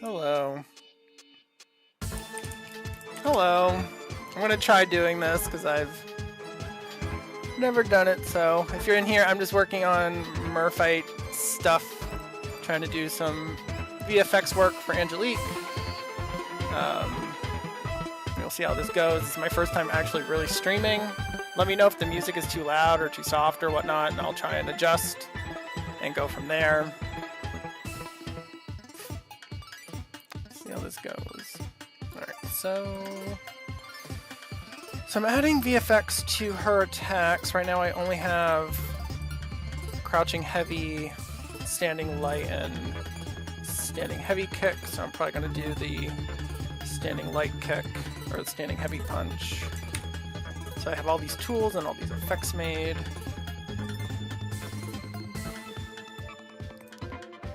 Hello. Hello. I'm gonna try doing this because I've never done it, so if you're in here, I'm just working on MerFight stuff, trying to do some VFX work for Enjellique. We'll see how this goes. This is my first time actually really streaming. Let me know if the music is too loud or too soft or whatnot, and I'll try and adjust and go from there. See how this goes. Alright, so I'm adding VFX to her attacks. Right now I only have crouching heavy, standing light, and standing heavy kick, so I'm probably going to do the standing light kick, or the standing heavy punch. So I have all these tools and all these effects made.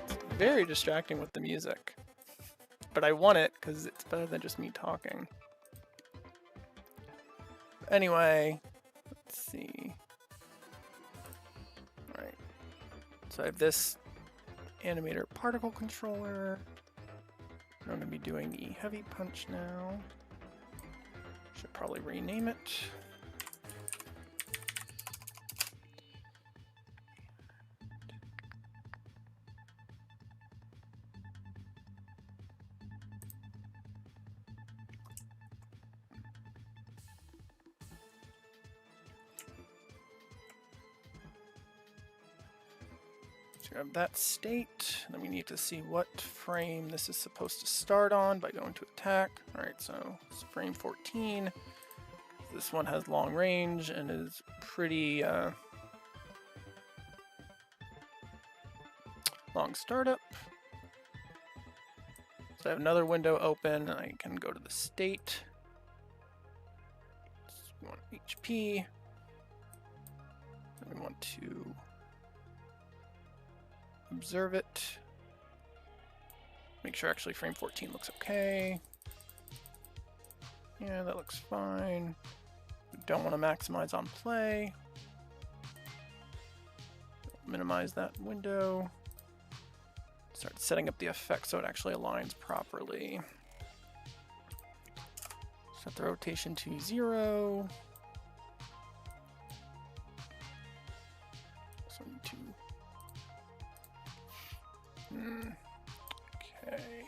It's very distracting with the music, but I want it because it's better than just me talking. Anyway, let's see. Alright, so I have this animator particle controller. I'm going to be doing the heavy punch now. Should probably rename it. Grab that state, then we need to see what frame this is supposed to start on by going to attack. Alright, so it's frame 14. This one has long range and is pretty long startup. So I have another window open and I can go to the state. We want HP. And we want to observe it. Make sure actually frame 14 looks okay. Yeah, that looks fine. We don't want to maximize on play. Minimize that window. Start setting up the effect so it actually aligns properly. Set the rotation to 0. So need to okay.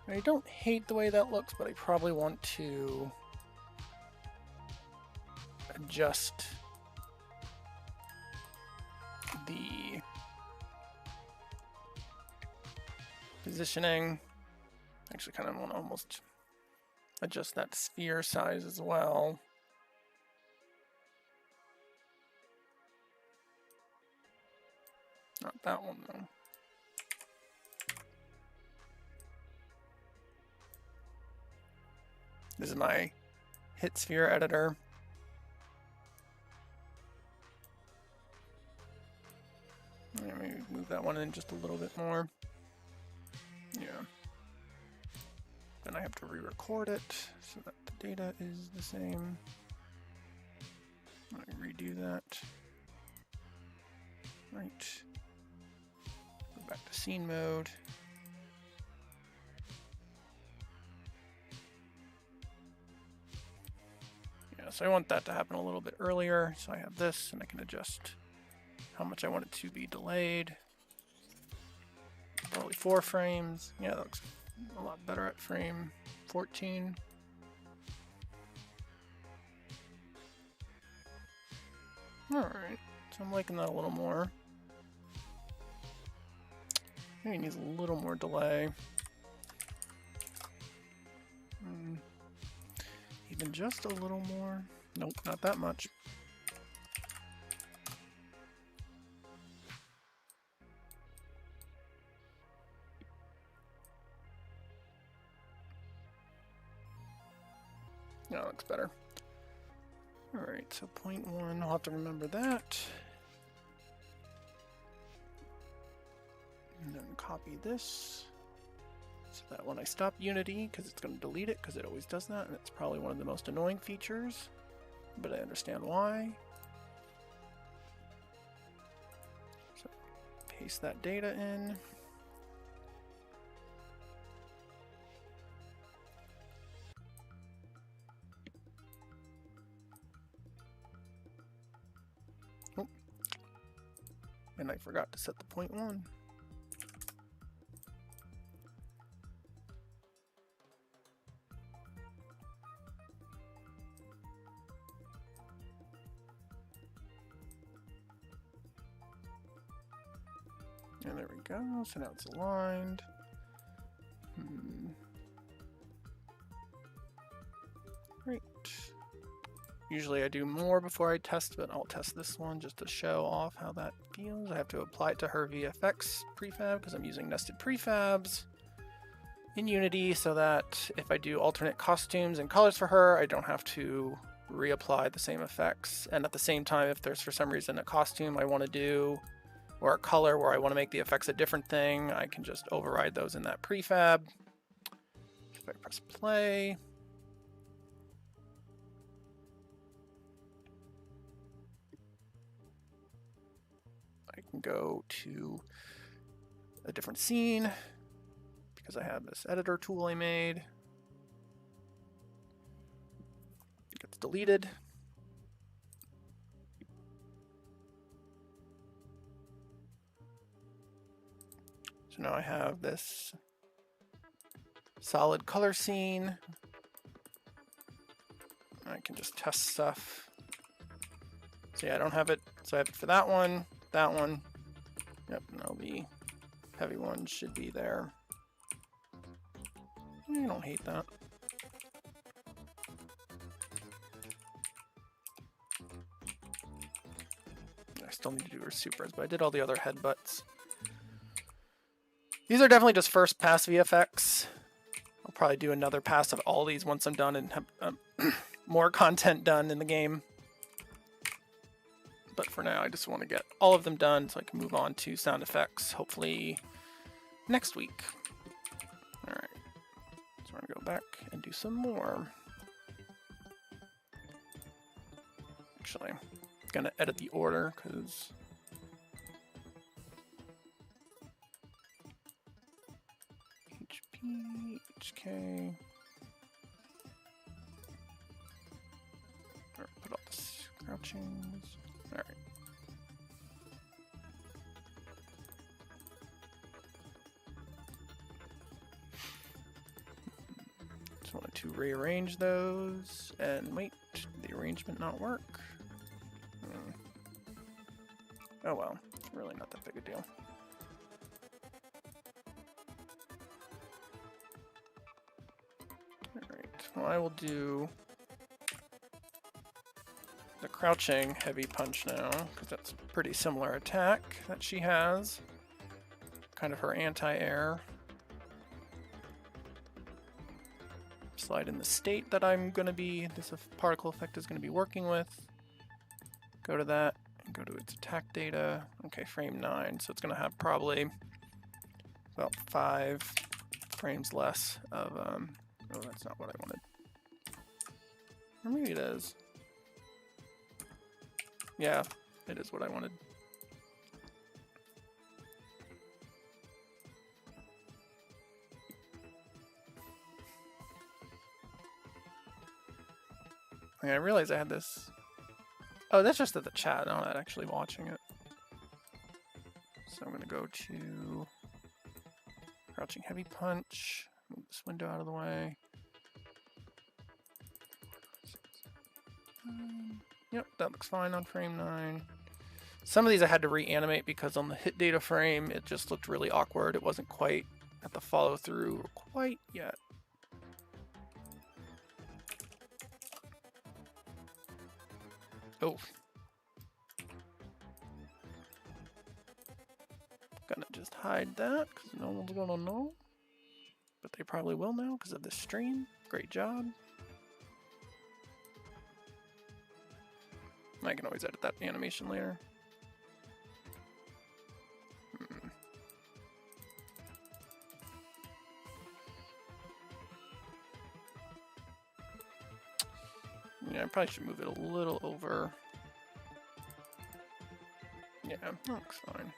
I don't hate the way that looks, but I probably want to adjust the positioning. Actually, kind of want to almost adjust that sphere size as well. Not that one, though. This is my hit sphere editor. Let me move that one in just a little bit more. Yeah. Then I have to re-record it so that the data is the same. Let me redo that. Right. Go back to scene mode. Yeah, so I want that to happen a little bit earlier. So I have this, and I can adjust how much I want it to be delayed. Probably 4 frames. Yeah, that looks a lot better at frame 14. Alright, so I'm liking that a little more. Maybe it needs a little more delay. Even just a little more. Nope, not that much. looks better. Alright, so 0.1, I'll have to remember that. And then copy this. So that when I stop Unity, because it's going to delete it, because it always does that, and it's probably one of the most annoying features, but I understand why. So paste that data in. Oh. And I forgot to set the 0.1. And there we go, so now it's aligned. Great. Usually I do more before I test, but I'll test this one just to show off how that feels. I have to apply it to her VFX prefab because I'm using nested prefabs in Unity so that if I do alternate costumes and colors for her, I don't have to reapply the same effects. And at the same time, if there's for some reason a costume I want to do or a color where I want to make the effects a different thing, I can just override those in that prefab. If I press play, I can go to a different scene because I have this editor tool I made. It gets deleted. So now I have this solid color scene. I can just test stuff. So yeah, I don't have it. So I have it for that one. Yep, now the heavy one should be there. I don't hate that. I still need to do her supers, but I did all the other headbutts. These are definitely just first pass VFX. I'll probably do another pass of all these once I'm done and have more content done in the game. But for now, I just want to get all of them done so I can move on to sound effects, hopefully next week. All right, so I'm going to go back and do some more. Actually, I'm going to edit the order because HP, HK. Or put all the scrouchings. All right. Just wanted to rearrange those and wait, did the arrangement not work? Oh well, really not that big a deal. Alright, well I will do the crouching heavy punch now, because that's a pretty similar attack that she has. Kind of her anti-air. Slide in the state that I'm going to be, this particle effect is going to be working with. Go to that, and go to its attack data. Okay, frame 9, so it's going to have probably about 5 frames less of, oh, that's not what I wanted. Or maybe it is. Yeah, it is what I wanted. Okay, I realized I had this. Oh, that's just at the chat, not actually watching it. So I'm going to go to crouching heavy punch. Move this window out of the way. Yep, that looks fine on frame 9. Some of these I had to reanimate because on the hit data frame it just looked really awkward. It wasn't quite at the follow through quite yet. Oh. Gonna just hide that because no one's gonna know. But they probably will now because of this stream. Great job. I can always edit that animation later. Yeah, I probably should move it a little over. Yeah, that looks fine.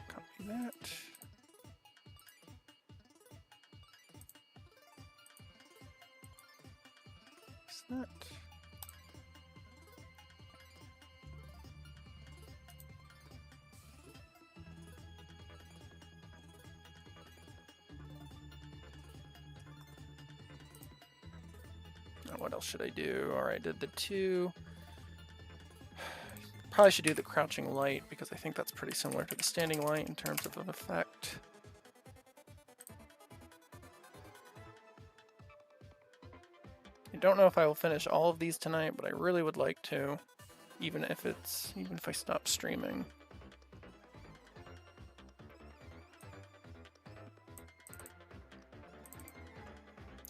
Copy that. Is that? Now what else should I do? All right, did the 2. Probably should do the crouching light because I think that's pretty similar to the standing light in terms of an effect. I don't know if I will finish all of these tonight, but I really would like to, even if I stop streaming.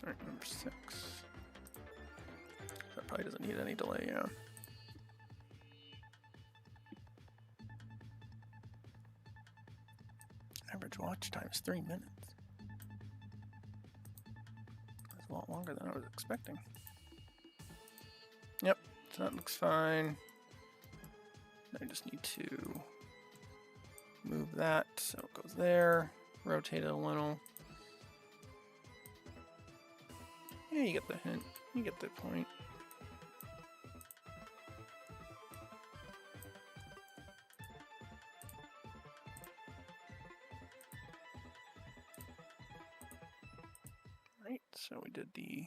All right, number 6. That probably doesn't need any delay, yeah. Average watch time is 3 minutes. That's a lot longer than I was expecting. Yep, so that looks fine. I just need to move that so it goes there, rotate it a little. Yeah, you get the hint, you get the point. Right, so we did the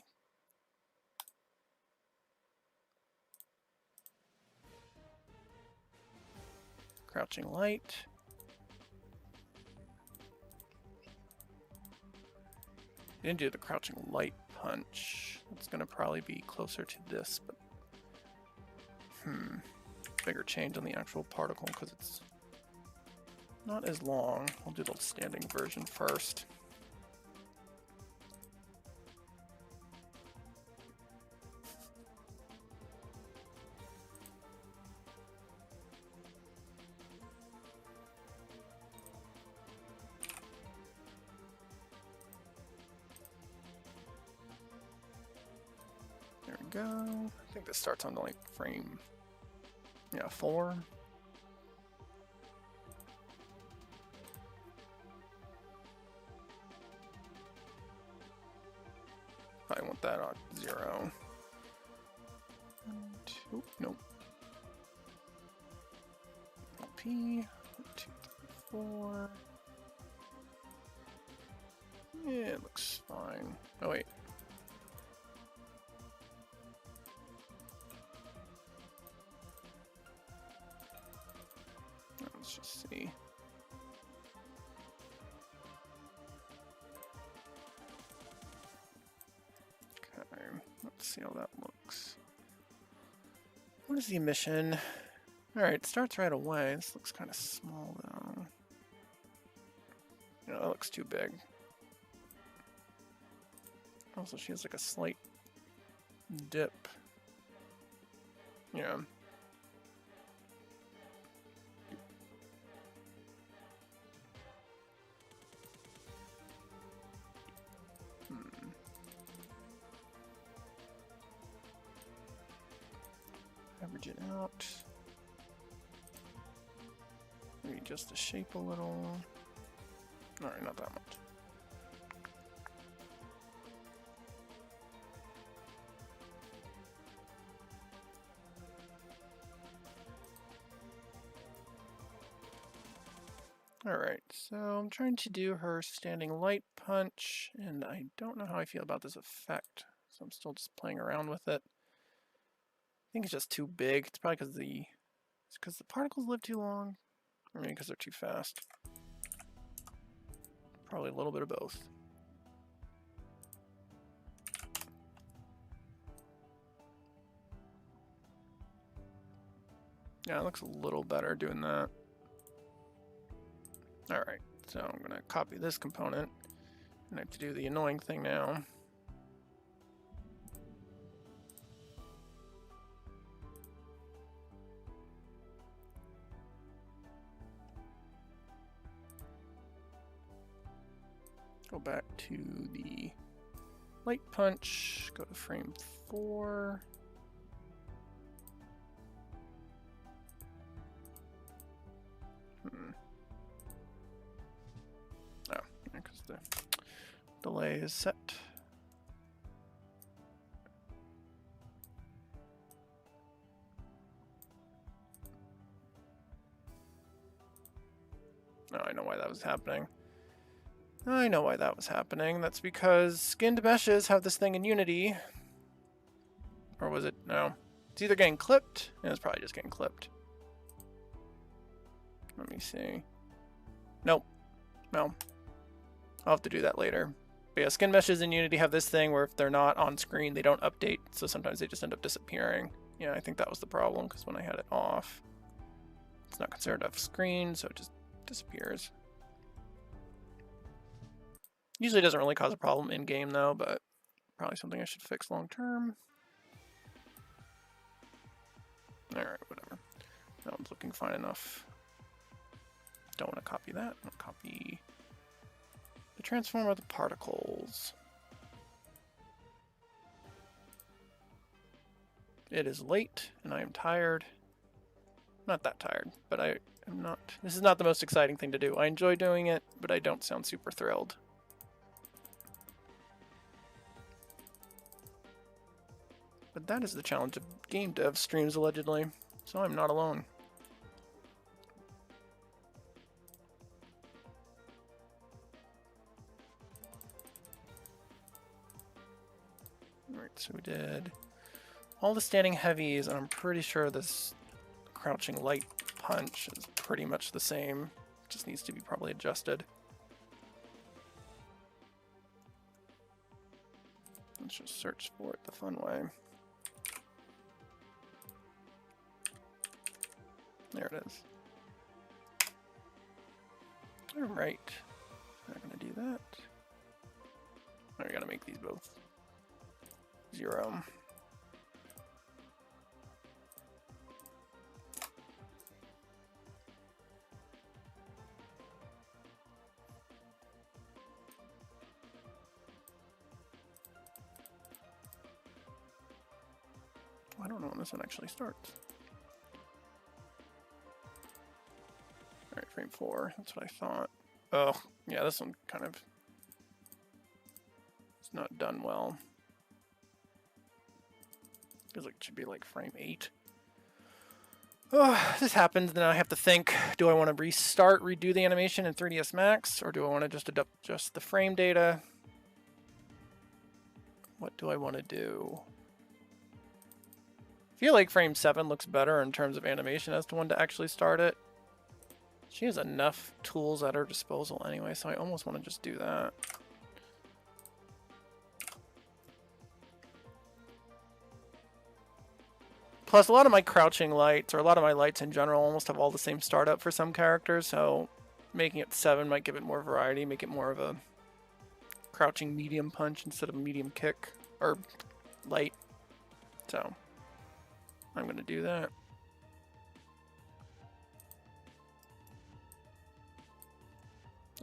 crouching light. Didn't do the crouching light punch. It's gonna probably be closer to this, but bigger change on the actual particle because it's not as long. I'll do the standing version first. There we go. I think this starts on like frame, 4. I want that on 0. And, oh, nope. P, 1, 2, 3, 4. Yeah, it looks fine. Oh wait. Let's just see. Okay, let's see how that looks. What is the emission? Alright, it starts right away. This looks kind of small though. That looks too big. Also, she has like a slight dip. Yeah. Average it out. Maybe just the shape a little. Alright, not that much. Alright, so I'm trying to do her standing light punch, and I don't know how I feel about this effect, so I'm still just playing around with it. I think it's just too big. It's probably because the particles live too long, or maybe because they're too fast. Probably a little bit of both. Yeah, it looks a little better doing that. Alright, so I'm going to copy this component, and I have to do the annoying thing now. go back to the light punch, go to frame 4. Oh, because the delay is set. Oh, I know why that was happening. I know why that was happening. That's because skinned meshes have this thing in Unity. Or was it? No. It's either getting clipped, and it's probably just getting clipped. Let me see. Nope. No. I'll have to do that later. But yeah, skin meshes in Unity have this thing where if they're not on screen, they don't update, so sometimes they just end up disappearing. Yeah, I think that was the problem, because when I had it off, it's not considered off screen, so it just disappears. Usually doesn't really cause a problem in-game, though, but probably something I should fix long-term. Alright, whatever. That one's looking fine enough. Don't want to copy that. I'll copy the transform of the particles. It is late, and I am tired. Not that tired, but I am not... This is not the most exciting thing to do. I enjoy doing it, but I don't sound super thrilled. But that is the challenge of game dev streams, allegedly, so I'm not alone. Alright, so we did all the standing heavies, and I'm pretty sure this crouching light punch is pretty much the same. It just needs to be probably adjusted. Let's just search for it the fun way. There it is. Alright. Not gonna do that. I gotta make these both 0. I don't know when this one actually starts. Alright, frame 4. That's what I thought. Oh, yeah, this one kind of... It's not done well. Feels like it should be like frame 8. Oh, this happens, then I have to think, do I want to redo the animation in 3ds Max, or do I want to just adjust the frame data? What do I want to do? I feel like frame 7 looks better in terms of animation as to when to actually start it. She has enough tools at her disposal anyway, so I almost want to just do that. Plus, a lot of my crouching lights, or a lot of my lights in general, almost have all the same startup for some characters, so making it 7 might give it more variety, make it more of a crouching medium punch instead of a medium kick, or light. So, I'm going to do that.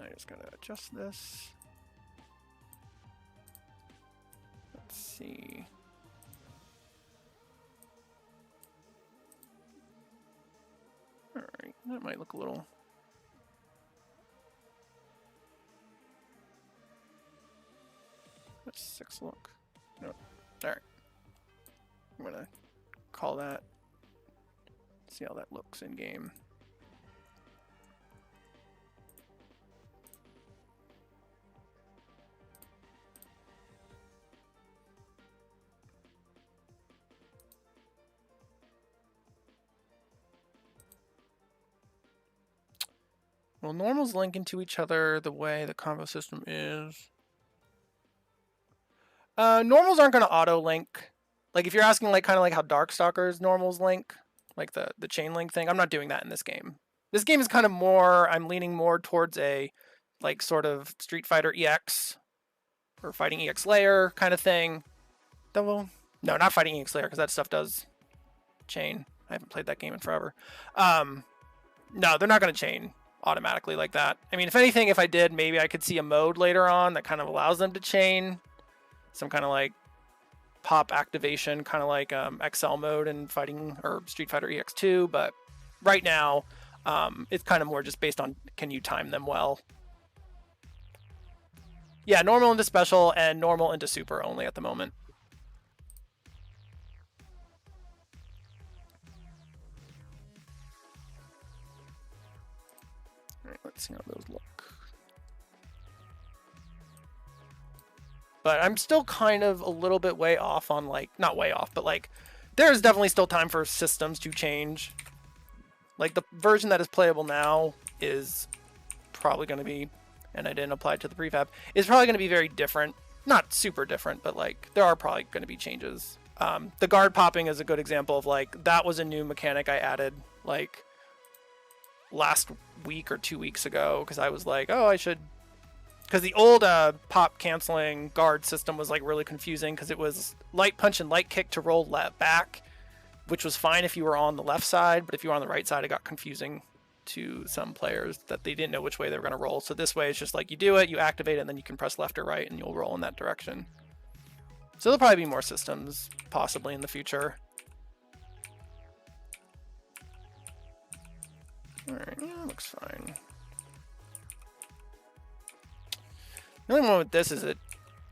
I just gotta adjust this. Let's see. Alright, that might look a little... That's 6 look. No. Alright. I'm gonna call that. See how that looks in game. Well, normals link into each other the way the combo system is. Normals aren't going to auto-link. Like, if you're asking, like, kind of like how Darkstalker's normals link, like the chain link thing, I'm not doing that in this game. This game is kind of more, I'm leaning more towards a, like, sort of Street Fighter EX, or Fighting EX Layer kind of thing. No, not Fighting EX Layer, because that stuff does chain. I haven't played that game in forever. No, they're not going to chain. automatically like that. I mean, if anything, if I did, maybe I could see a mode later on that kind of allows them to chain some kind of like pop activation, kind of like XL mode in fighting or Street Fighter EX2. But right now, it's kind of more just based on can you time them well. Yeah, normal into special and normal into super only at the moment. All right, let's see how those look. But I'm still kind of a little bit way off on like, not way off, but like there's definitely still time for systems to change. Like the version that is playable now is probably going to be, and I didn't apply it to the prefab, is probably going to be very different. Not super different, but like there are probably going to be changes. The guard popping is a good example of like, that was a new mechanic I added like last week or 2 weeks ago because I was like, oh, I should, because the old pop canceling guard system was like really confusing because it was light punch and light kick to roll back, which was fine if you were on the left side, but if you were on the right side, it got confusing to some players that they didn't know which way they were going to roll. So this way it's just like you do it, you activate it, and then you can press left or right and you'll roll in that direction. So there'll probably be more systems possibly in the future. All right, yeah, looks fine. The only one with this is it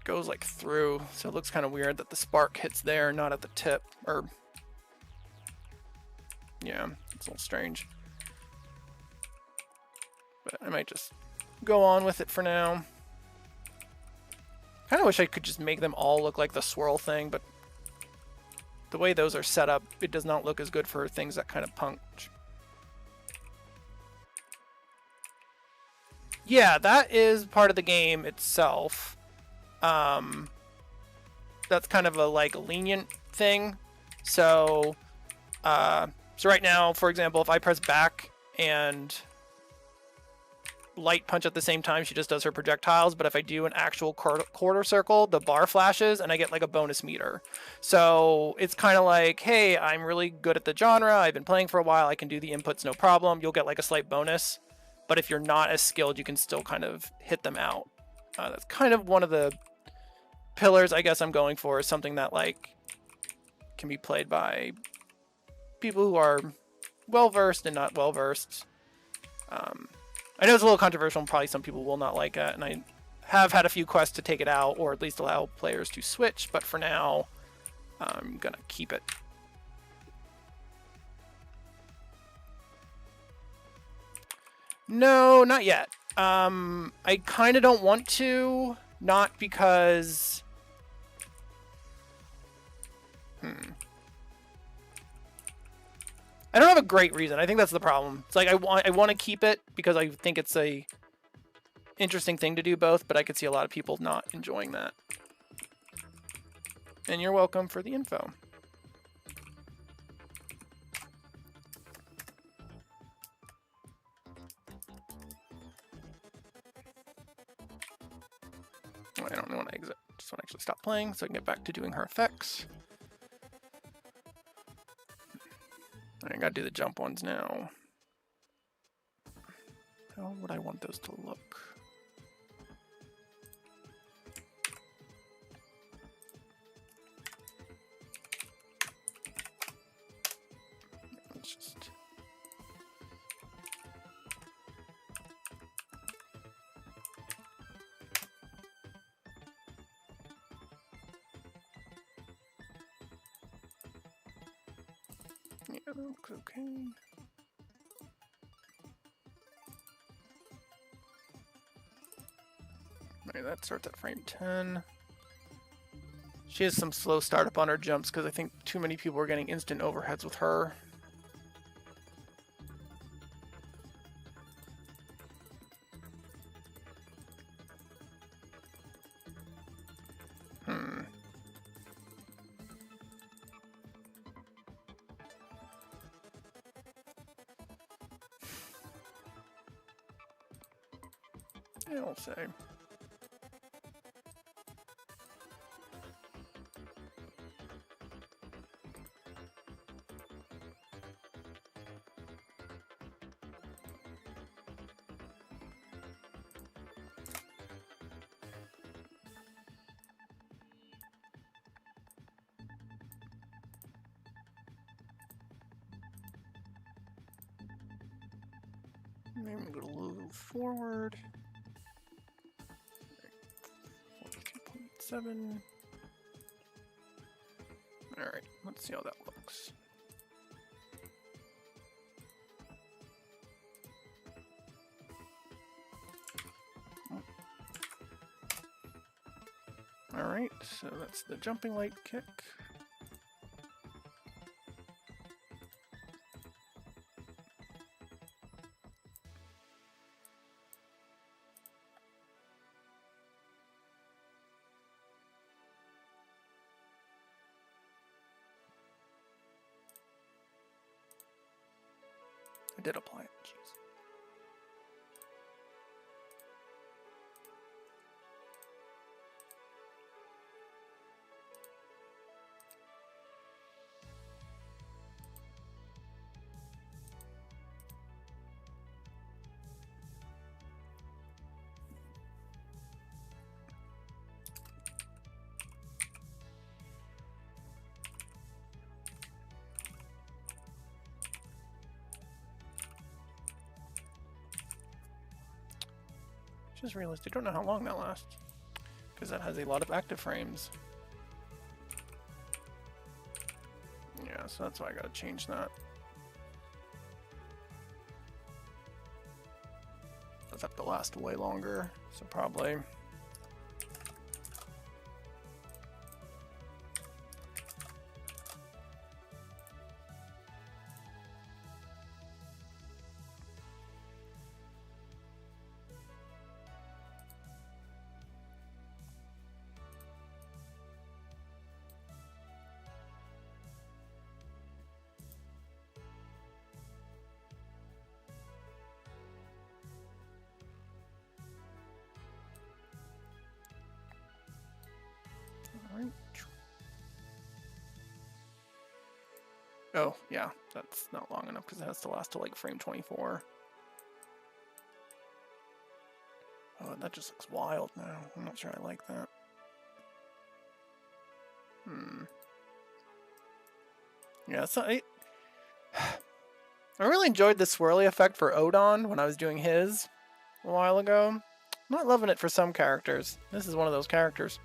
goes like through, so it looks kind of weird that the spark hits there, not at the tip, or yeah, it's a little strange. But I might just go on with it for now. Kind of wish I could just make them all look like the swirl thing, but the way those are set up, it does not look as good for things that kind of punch. Yeah, that is part of the game itself. That's kind of a like lenient thing. So right now, for example, if I press back and light punch at the same time, she just does her projectiles. But if I do an actual quarter circle, the bar flashes and I get like a bonus meter. So it's kind of like, hey, I'm really good at the genre. I've been playing for a while. I can do the inputs no problem. You'll get like a slight bonus. But if you're not as skilled, you can still kind of hit them out. That's kind of one of the pillars I guess I'm going for, is something that like can be played by people who are well-versed and not well-versed. I know it's a little controversial and probably some people will not like it, and I have had a few quests to take it out or at least allow players to switch, but for now I'm gonna keep it. No, not yet. I kind of don't want to, not because I don't have a great reason. I think that's the problem. It's like I want to keep it because I think it's a interesting thing to do both, but I could see a lot of people not enjoying that. And you're welcome for the info. I don't want to exit. Just want to actually stop playing so I can get back to doing her effects. I gotta do the jump ones now. How would I want those to look? Let's just... Yeah, that looks okay. Alright, that starts at frame 10. She has some slow startup on her jumps because I think too many people are getting instant overheads with her. I'll say. Maybe I'm going to move forward. 42.7. Alright, let's see how that looks. Alright, so that's the jumping light kick. I did apply it, jeez. Just realized I don't know how long that lasts, because that has a lot of active frames. Yeah, so that's why I gotta change that. Does have to last way longer, so probably. Oh, yeah, that's not long enough because it has to last till like frame 24. Oh, that just looks wild now. I'm not sure I like that. Yeah, so I really enjoyed the swirly effect for Odon when I was doing his a while ago. I'm not loving it for some characters. This is one of those characters.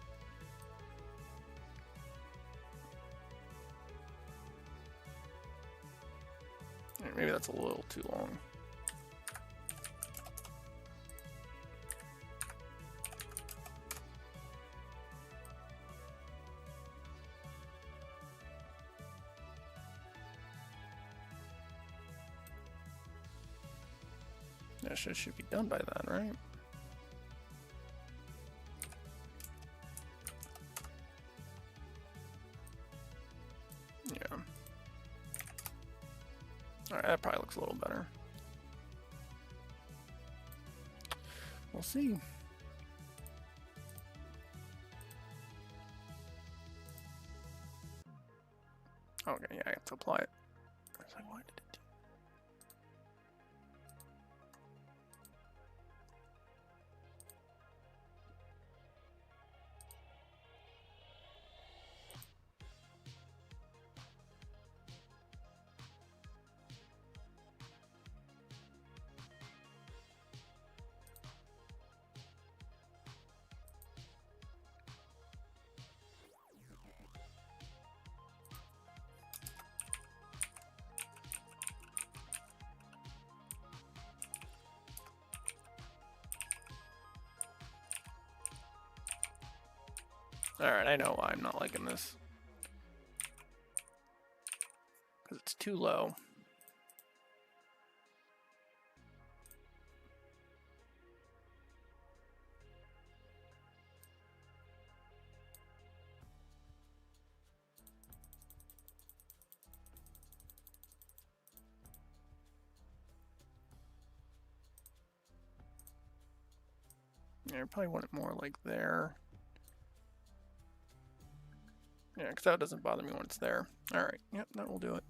Maybe that's a little too long. That should be done by then, right? Yeah. Alright, that probably looks a little better. We'll see. Okay, yeah, I have to apply it. I was like, why did it do? Alright, I know why I'm not liking this. Because it's too low. Yeah, I probably want it more like there. Yeah, because that doesn't bother me when it's there. Alright, yep, that will do it.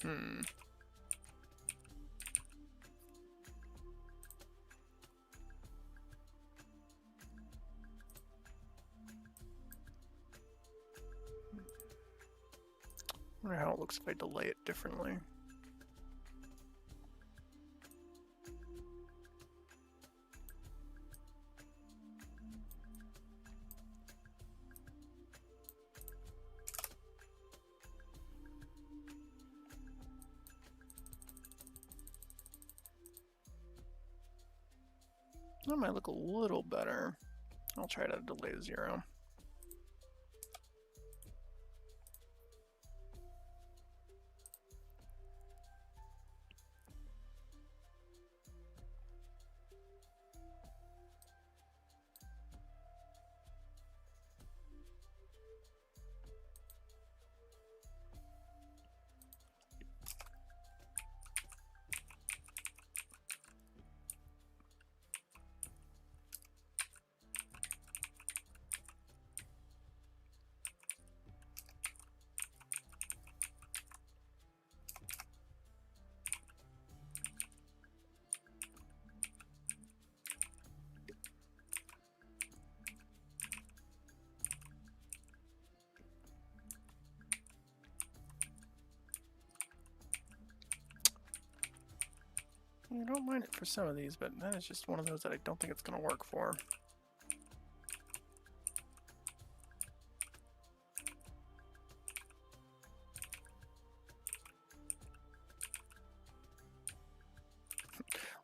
I wonder how it looks if I delay it differently. That might look a little better. I'll try to delay 0. I don't mind it for some of these, but that is just one of those that I don't think it's going to work for.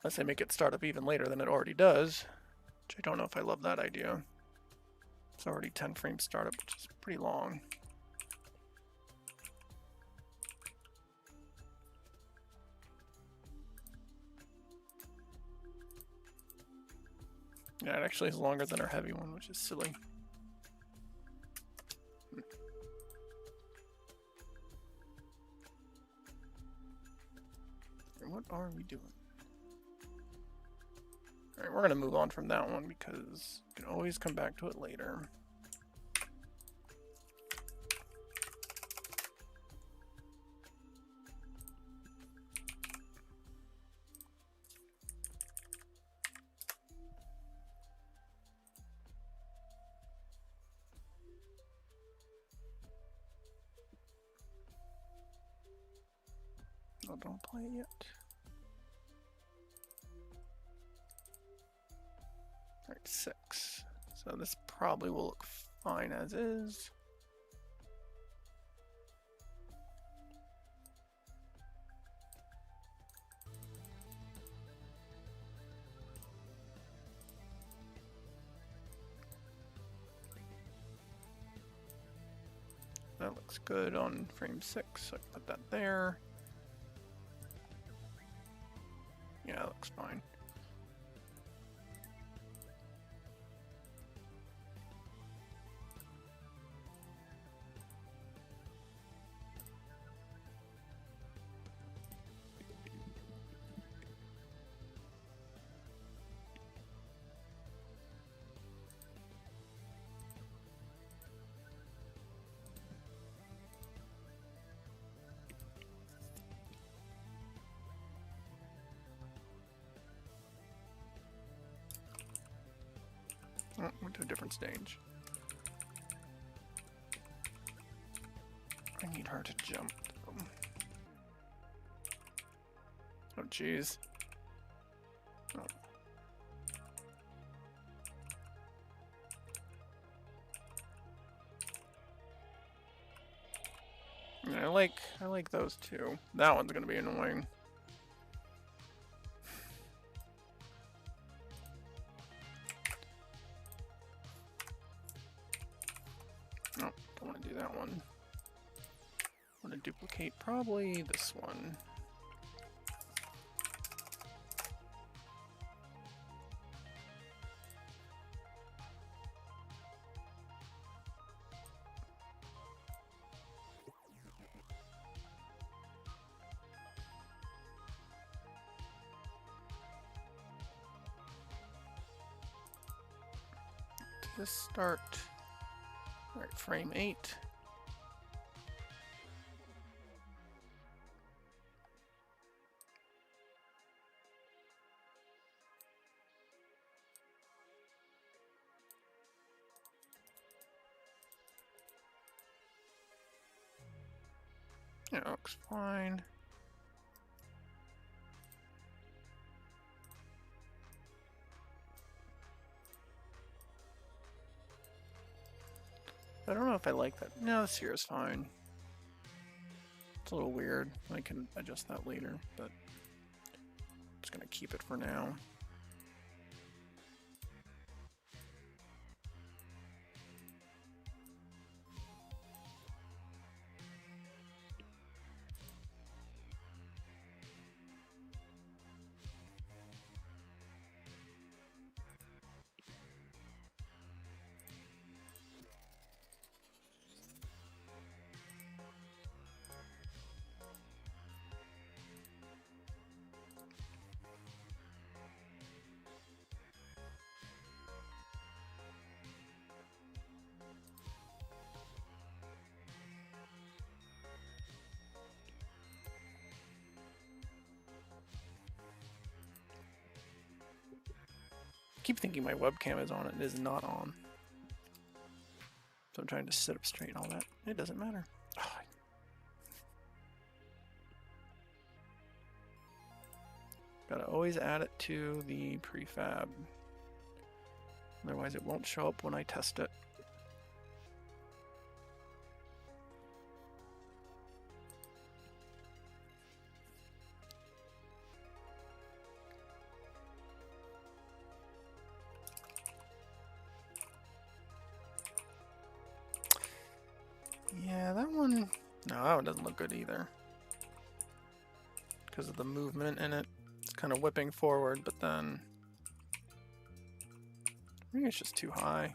Unless I make it start up even later than it already does, which I don't know if I love that idea. It's already 10 frames startup, which is pretty long. Yeah, it actually is longer than our heavy one, which is silly. What are we doing? Alright, we're going to move on from that one because you can always come back to it later. Oh, don't play it yet. Alright, 6. So this probably will look fine as is. That looks good on frame 6, so I can put that there. Yeah, that looks fine. Oh, went to a different stage. I need her to jump. Oh, jeez. Oh. Yeah, I like those two. That one's gonna be annoying. No, don't want to do that one. I want to duplicate probably this one. This start. Alright, frame 8. Yeah, looks fine. I don't know if I like that. No, the sphere is fine. It's a little weird. I can adjust that later, but I'm just gonna keep it for now. I keep thinking my webcam is on. It is not on. So I'm trying to sit up straight and all that. It doesn't matter. Oh, gotta always add it to the prefab. Otherwise it won't show up when I test it. Yeah, that one... No, that one doesn't look good either. Because of the movement in it. It's kind of whipping forward, but then... I think it's just too high.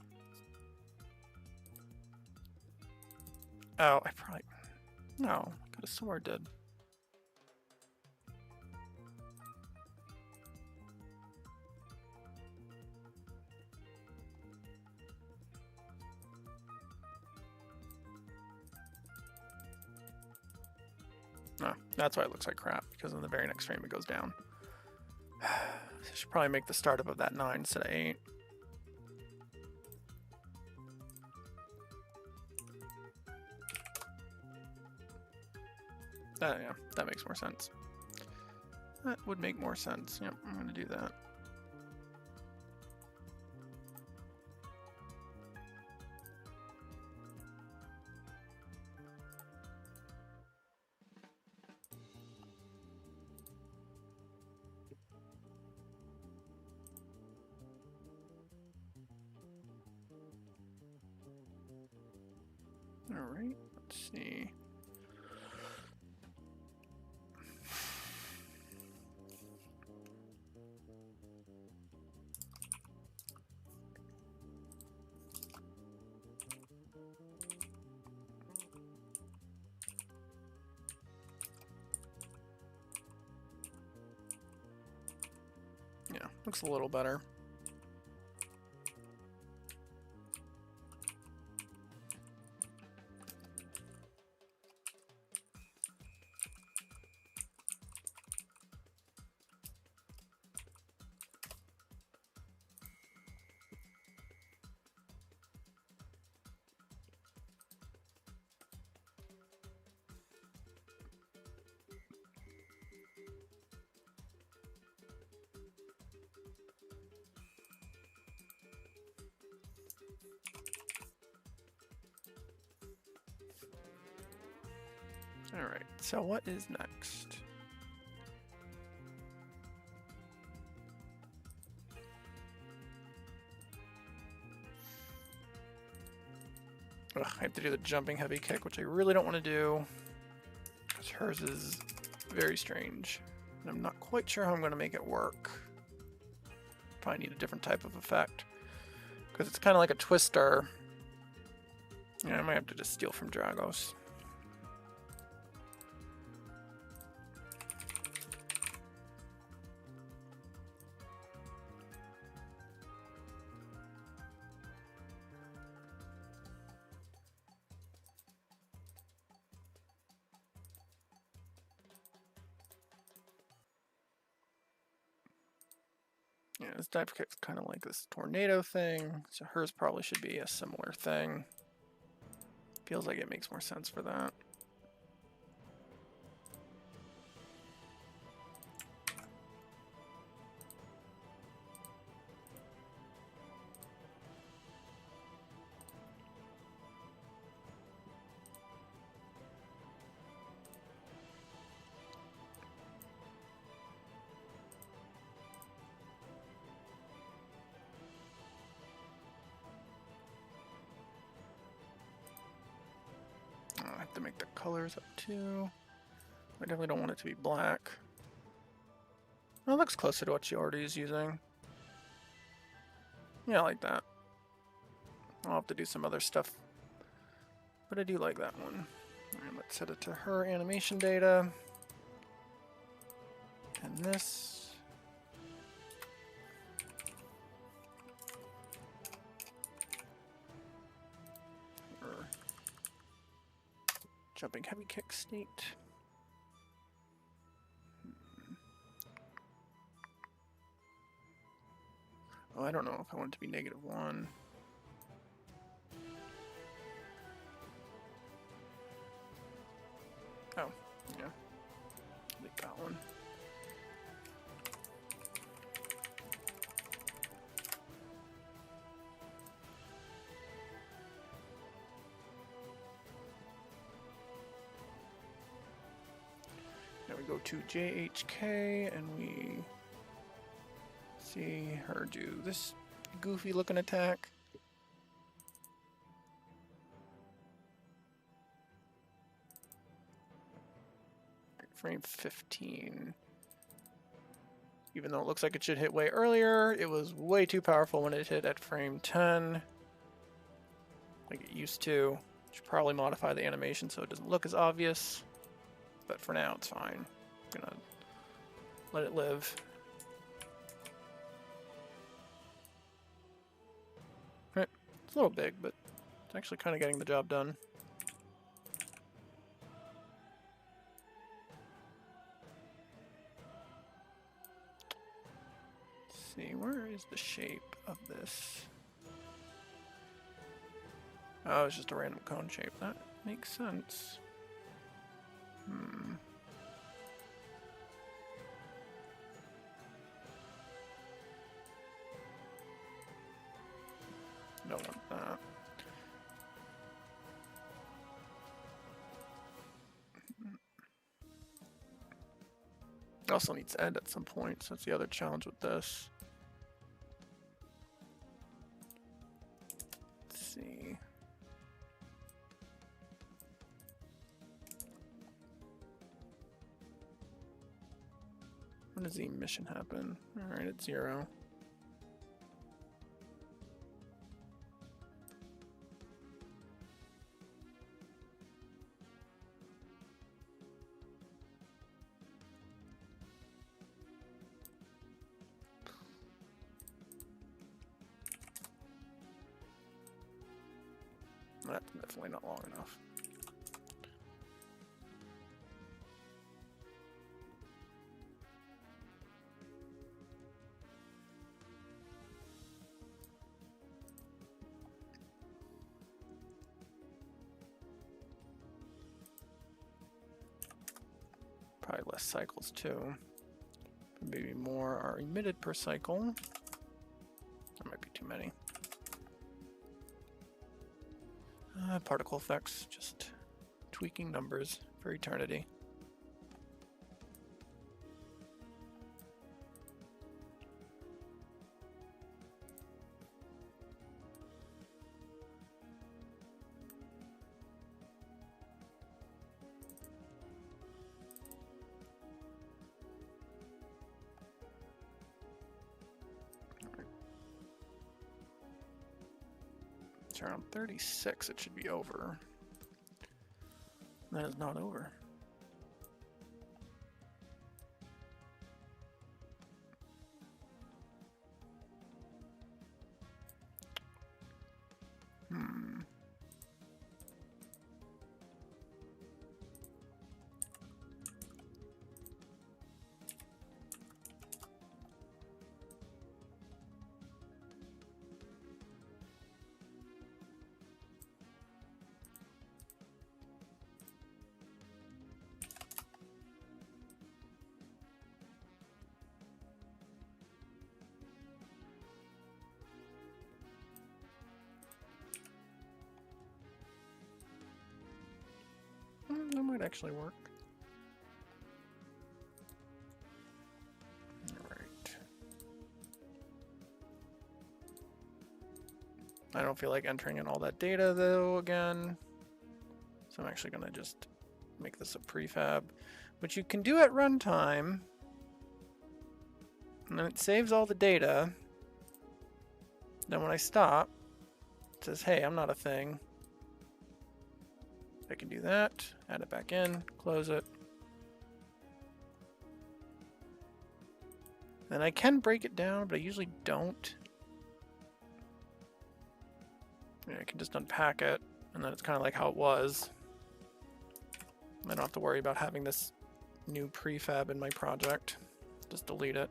Oh, I probably... No, I could have swore it did. No, that's why it looks like crap, because in the very next frame it goes down. I should probably make the startup of that 9 instead of 8. Yeah, that makes more sense. That would make more sense. Yep, I'm going to do that. All right, let's see. Yeah, looks a little better. Alright, so what is next? Ugh, I have to do the jumping heavy kick, which I really don't want to do, because hers is very strange. And I'm not quite sure how I'm going to make it work. Probably need a different type of effect, because it's kind of like a twister. Yeah, I might have to just steal from Dragos. Yeah, this dive kick's kind of like this tornado thing, so hers probably should be a similar thing. Feels like it makes more sense for that. to make the colors up too. I definitely don't want it to be black. Well, it looks closer to what she already is using. Yeah, I like that. I'll have to do some other stuff, but I do like that one. Alright, let's set it to her animation data. And this. Or jumping heavy kick state. Oh, I don't know if I want it to be -1. Oh, yeah. Delete that one. Now we go to JHK and we see her do this goofy looking attack. Frame 15. Even though it looks like it should hit way earlier, it was way too powerful when it hit at frame 10. Like it used to. Should probably modify the animation so it doesn't look as obvious. But for now, it's fine. I'm gonna let it live. It's a little big, but it's actually kind of getting the job done. Let's see, where is the shape of this? Oh, it's just a random cone shape. That makes sense. Don't want that. It also needs to end at some point, so that's the other challenge with this. Let's see. When does the emission happen? Alright, it's 0. That's definitely not long enough. Probably less cycles too. Maybe more are emitted per cycle. That might be too many. Particle effects, just tweaking numbers for eternity. It's around 36, it should be over. That is not over. That might actually work. Alright. I don't feel like entering in all that data though again. So I'm actually going to just make this a prefab, which you can do at runtime. And then it saves all the data. Then when I stop, it says, hey, I'm not a thing. I can do that, add it back in, close it. Then I can break it down, but I usually don't. I can just unpack it, and then it's kind of like how it was. I don't have to worry about having this new prefab in my project. Just delete it,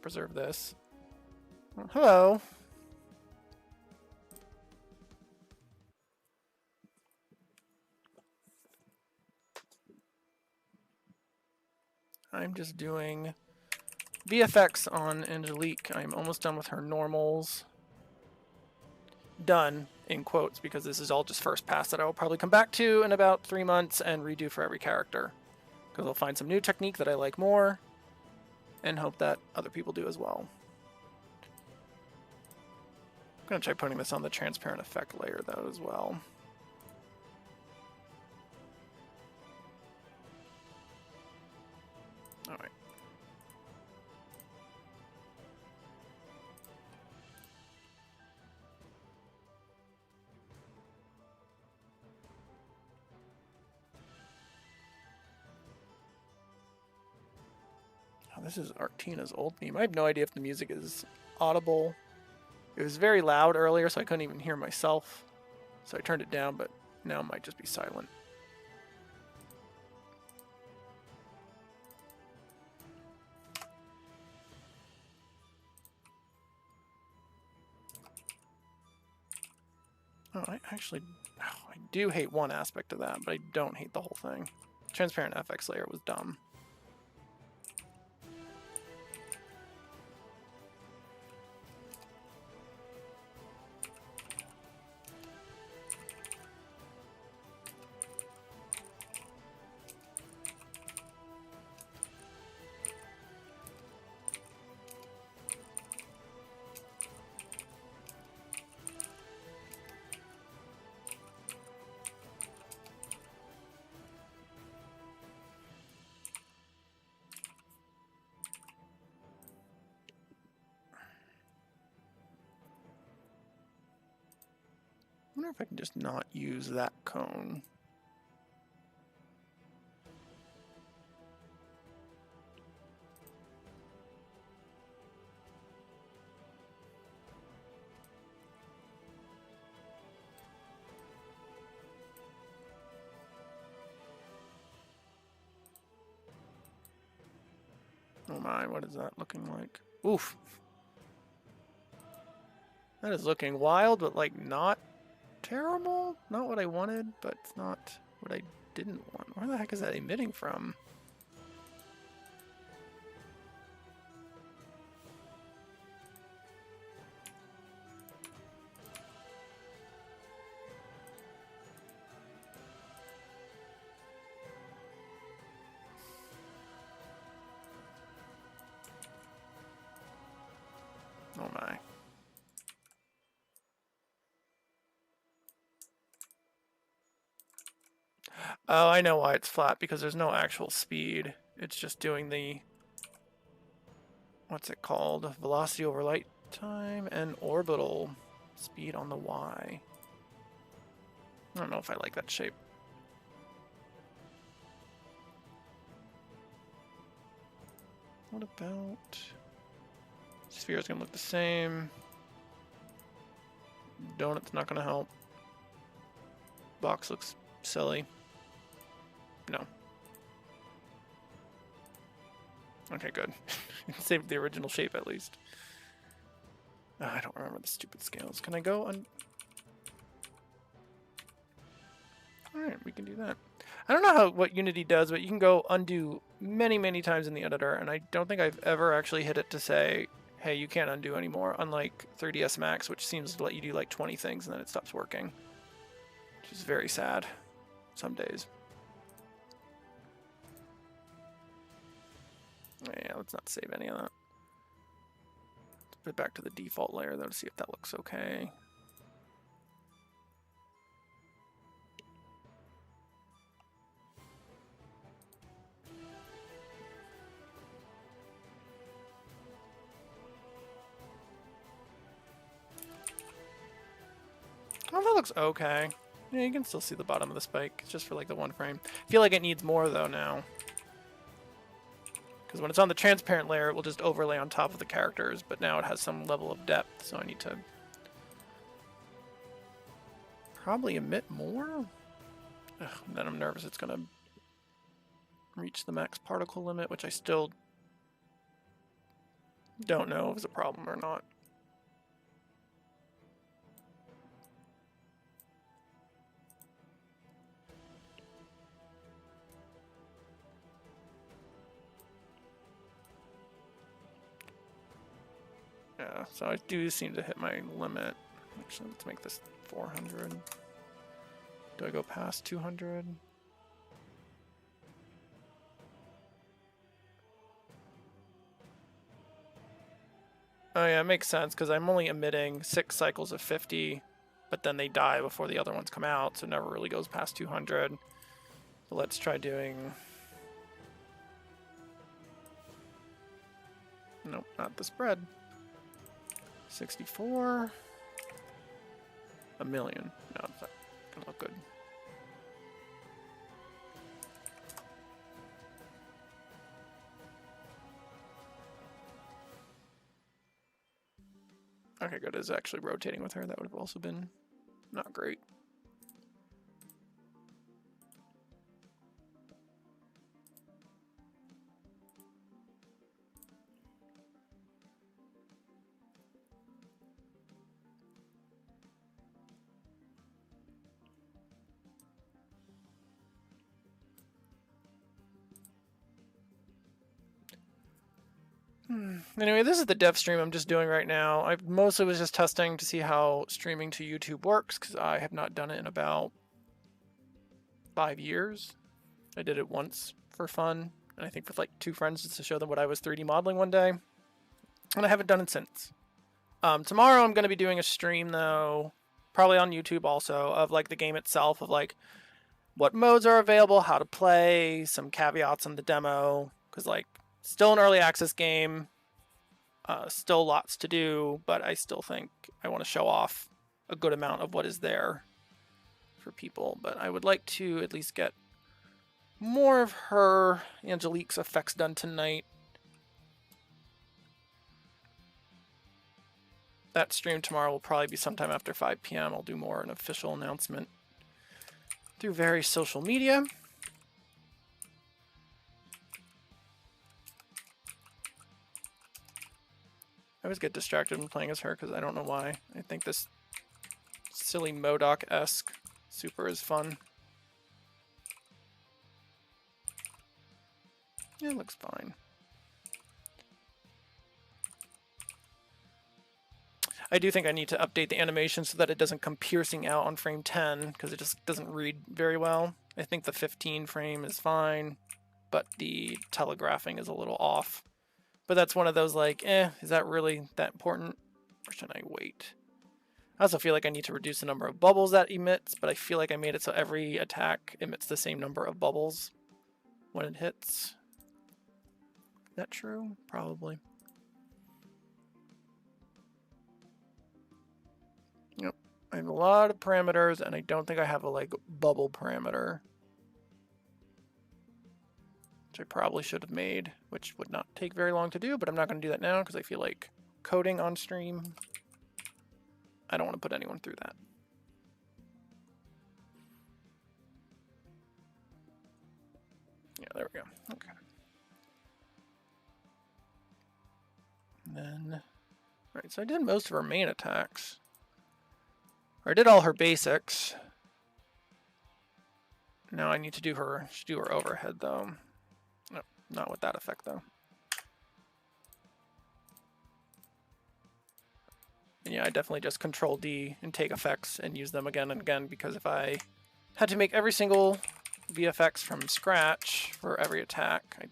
preserve this. Well, hello. I'm just doing VFX on Enjellique. I'm almost done with her normals. Done, in quotes, because this is all just first pass that I will probably come back to in about 3 months and redo for every character. Because I'll find some new technique that I like more, and hope that other people do as well. I'm going to try putting this on the transparent effect layer, though, as well. All right. Oh, this is Artina's old theme. I have no idea if the music is audible. It was very loud earlier, so I couldn't even hear myself. So I turned it down, but now it might just be silent. Oh, I do hate one aspect of that, but I don't hate the whole thing. Transparent FX layer was dumb. I wonder if I can just not use that cone. Oh my, what is that looking like? Oof. That is looking wild, but like not terrible. Not what I wanted, but it's not what I didn't want. Where the heck is that emitting from? Oh my. Oh, I know why it's flat, because there's no actual speed. It's just doing the, what's it called? Velocity over light time and orbital speed on the Y. I don't know if I like that shape. What about... Sphere is going to look the same. Donut's not going to help. Box looks silly. No. Okay, good. Saved the original shape at least. Oh, I don't remember the stupid scales. Can I go on? Alright, we can do that. I don't know what Unity does, but you can go undo many, many times in the editor, and I don't think I've ever actually hit it to say, hey, you can't undo anymore, unlike 3ds Max, which seems to let you do like 20 things and then it stops working. Which is very sad some days. Yeah, let's not save any of that. Let's put it back to the default layer though to see if that looks okay. that looks okay. Yeah, you can still see the bottom of the spike. It's just for like the one frame. I feel like it needs more though now. Because when it's on the transparent layer, it will just overlay on top of the characters, but now it has some level of depth, so I need to probably emit more? Ugh, then I'm nervous it's gonna reach the max particle limit, which I still don't know if it's a problem or not. Yeah, so I do seem to hit my limit. Actually, let's make this 400. Do I go past 200? Oh yeah, it makes sense because I'm only emitting 6 cycles of 50, but then they die before the other ones come out, so it never really goes past 200. So let's try doing... Nope, not the spread. 64. A million. No, it's not gonna look good. Okay, good. It's actually rotating with her. That would have also been not great. Anyway, this is the dev stream I'm just doing right now. I mostly was just testing to see how streaming to YouTube works, because I have not done it in about 5 years. I did it once for fun, and I think with like 2 friends just to show them what I was 3D modeling one day. And I haven't done it since. Tomorrow I'm going to be doing a stream, though, probably on YouTube also, of like the game itself, of like what modes are available, how to play, some caveats on the demo, because like still an early access game, still lots to do, but I still think I want to show off a good amount of what is there for people. But I would like to at least get more of her Enjellique's effects done tonight. That stream tomorrow will probably be sometime after 5 p.m. I'll do more an official announcement through various social media. I always get distracted when playing as her because I don't know why. I think this silly MODOK-esque super is fun. Yeah, it looks fine. I do think I need to update the animation so that it doesn't come piercing out on frame 10 because it just doesn't read very well. I think the 15 frame is fine, but the telegraphing is a little off. But that's one of those like, is that really that important? Or should I wait? I also feel like I need to reduce the number of bubbles that emits, but I feel like I made it so every attack emits the same number of bubbles when it hits. Is that true? Probably. Yep. I have a lot of parameters, and I don't think I have a like bubble parameter. Which I probably should have made, which would not take very long to do, but I'm not going to do that now because I feel like coding on stream, I don't want to put anyone through that. Yeah, there we go. Okay. And then, alright, so I did most of her main attacks. Or I did all her basics. Now I need to do her overhead though. No, not with that effect though. And yeah, I definitely just Control D and take effects and use them again and again, because if I had to make every single VFX from scratch for every attack, I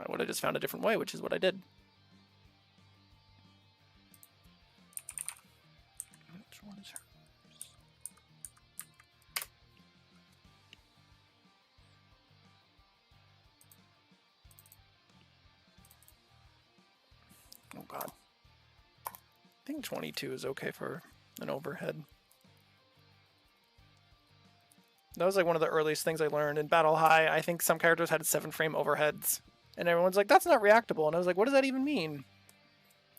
would have just found a different way, which is what I did. Which one is hers? Oh god. I think 22 is okay for an overhead. That was like one of the earliest things I learned in Battle High. I think some characters had 7-frame overheads. And everyone's like, that's not reactable. And I was like, what does that even mean?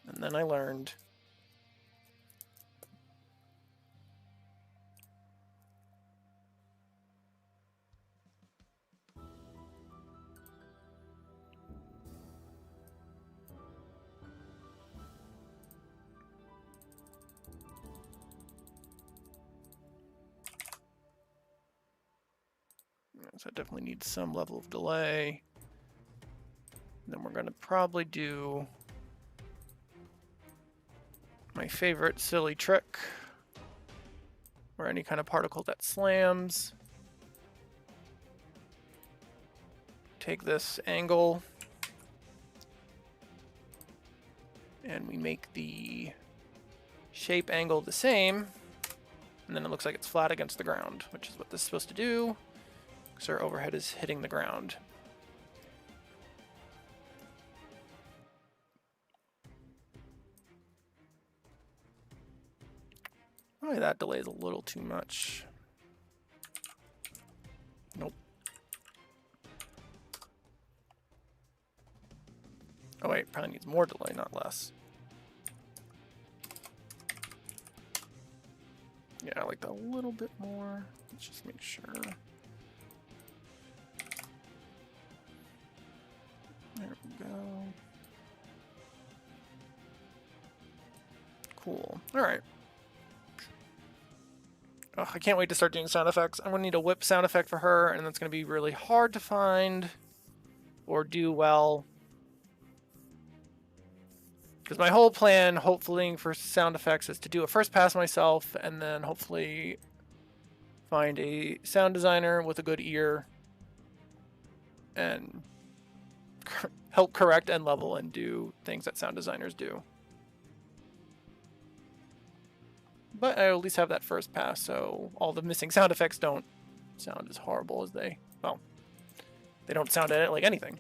And then I learned. So I definitely need some level of delay. Then we're going to probably do my favorite silly trick, where any kind of particle that slams. Take this angle, and we make the shape angle the same, and then it looks like it's flat against the ground, which is what this is supposed to do, because our overhead is hitting the ground. Probably that delay is a little too much. Nope. Oh wait, probably needs more delay, not less. Yeah, I like that a little bit more. Let's just make sure. There we go. Cool. All right. Oh, I can't wait to start doing sound effects. I'm going to need a whip sound effect for her, and that's going to be really hard to find or do well. Because my whole plan, hopefully, for sound effects is to do a first pass myself, and then hopefully find a sound designer with a good ear and help correct end level and do things that sound designers do. But I at least have that first pass, so all the missing sound effects don't sound as horrible as they, well, they don't sound like anything.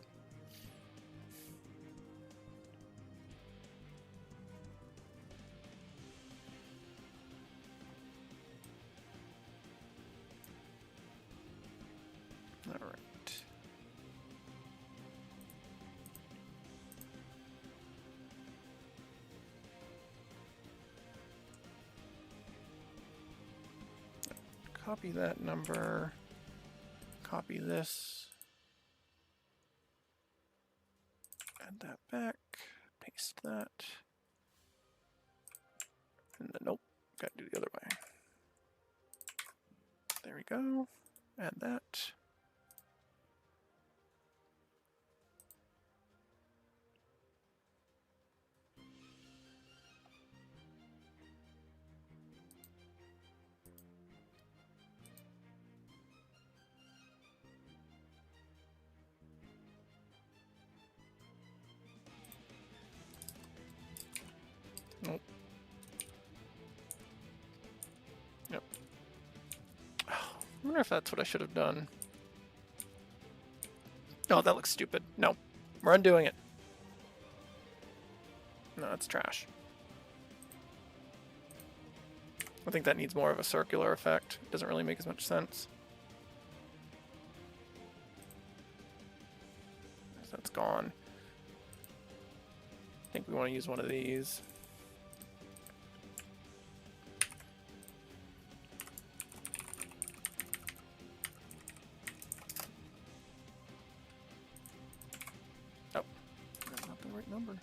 All right. Copy that number, copy this, add that back, paste that, and then nope, gotta do the other way. There we go, add that. Nope. Yep. Oh, I wonder if that's what I should have done. Oh, that looks stupid. No, we're undoing it. No, it's trash. I think that needs more of a circular effect. It doesn't really make as much sense. So that's gone. I think we want to use one of these. Oh, that's not the right number.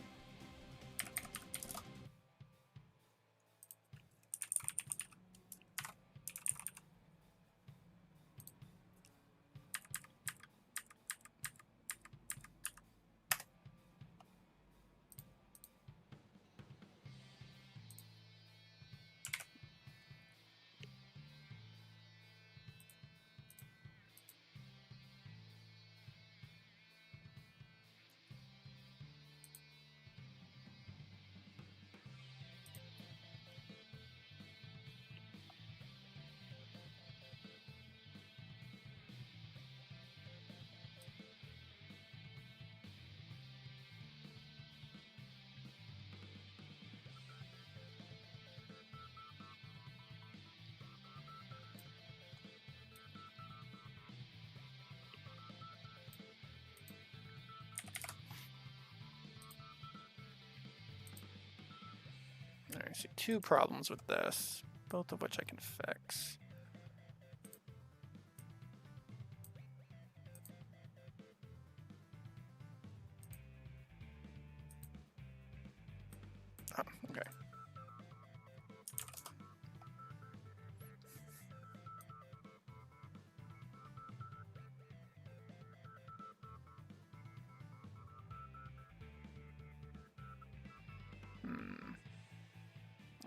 I see two problems with this, both of which I can fix. Oh, okay.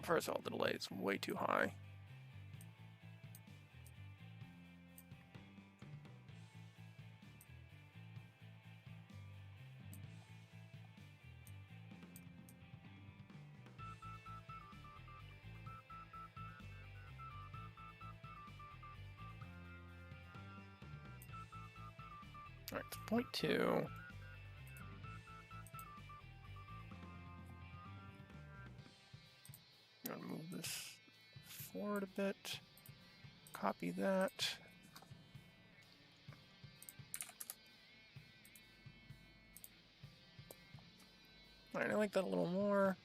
First of all, the delay is way too high. All right, it's 0.2. I'm gonna move this forward a bit. Copy that. All right, I like that a little more.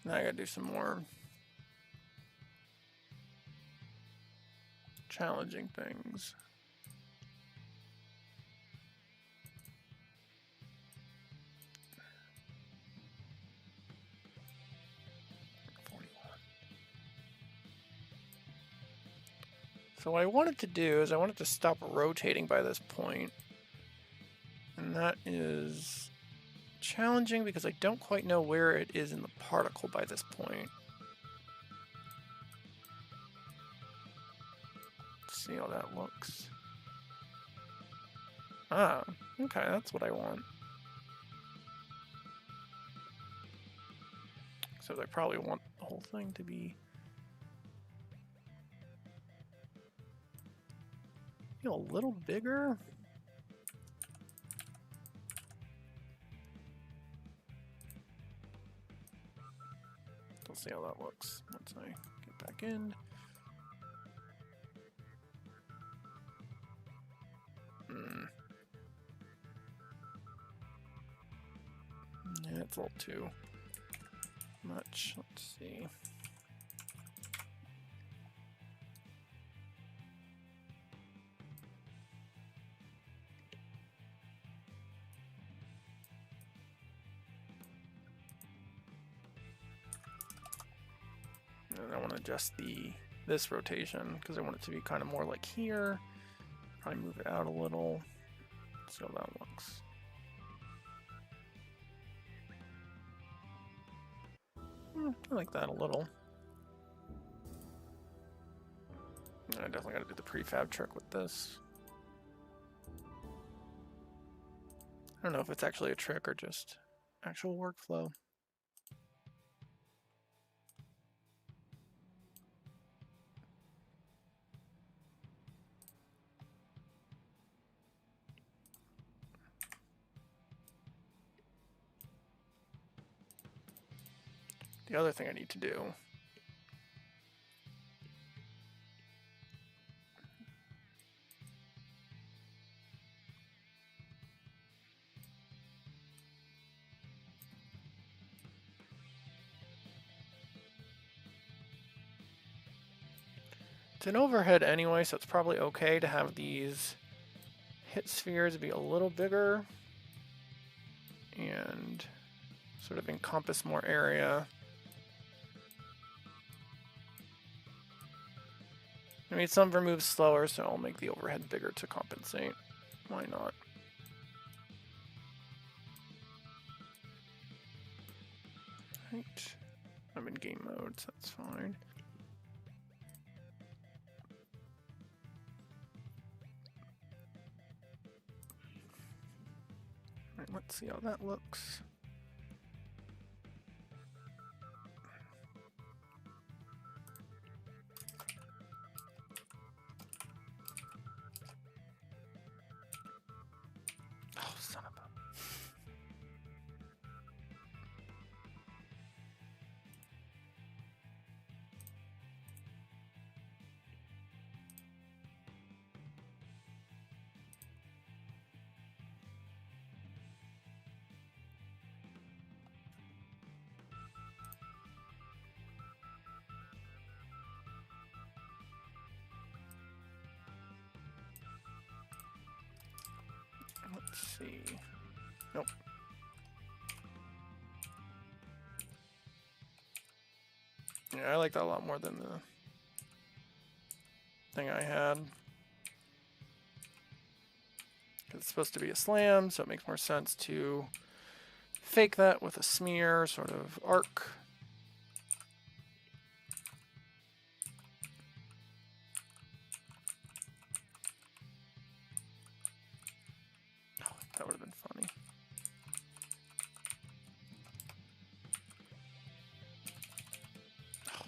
Now I gotta do some more challenging things. So what I wanted to do is I wanted to stop rotating by this point. And that is challenging because I don't quite know where it is in the particle by this point. Let's see how that looks. Ah, okay, that's what I want. So I probably want the whole thing to be a little bigger. We'll see how that looks once I get back in. Yeah, it's a little too much. Let's see. And I want to adjust this rotation because I want it to be kind of more like here. Probably move it out a little. See how that looks. I like that a little. I definitely got to do the prefab trick with this. I don't know if it's actually a trick or just actual workflow. The other thing I need to do it's an overhead anyway, so it's probably okay to have these hit spheres be a little bigger and sort of encompass more area. I mean, some remove slower, so I'll make the overhead bigger to compensate. Why not? Right. I'm in game mode, so that's fine. Right, let's see how that looks. Oh, son of a... see. Nope. Yeah, I like that a lot more than the thing I had. It's supposed to be a slam, so it makes more sense to fake that with a smear sort of arc. Oh, that would have been funny. Oh.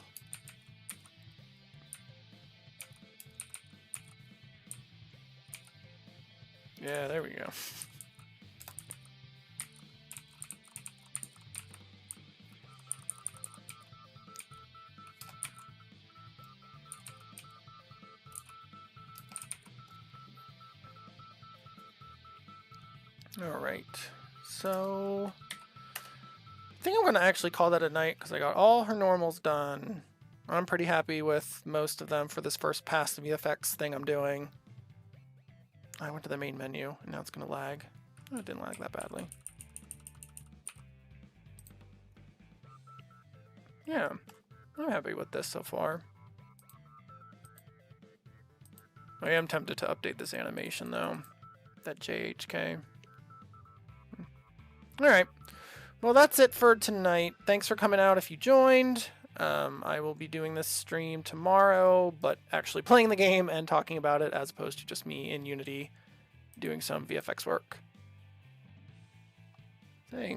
Yeah, there we go. All right, so I think I'm going to actually call that a night because I got all her normals done. I'm pretty happy with most of them for this first pass of VFX thing I'm doing. I went to the main menu and now it's going to lag. Oh, it didn't lag that badly. Yeah, I'm happy with this so far. I am tempted to update this animation though, that JHK. Alright, well that's it for tonight. Thanks for coming out if you joined. I will be doing this stream tomorrow, but actually playing the game and talking about it as opposed to just me in Unity doing some VFX work. Thanks.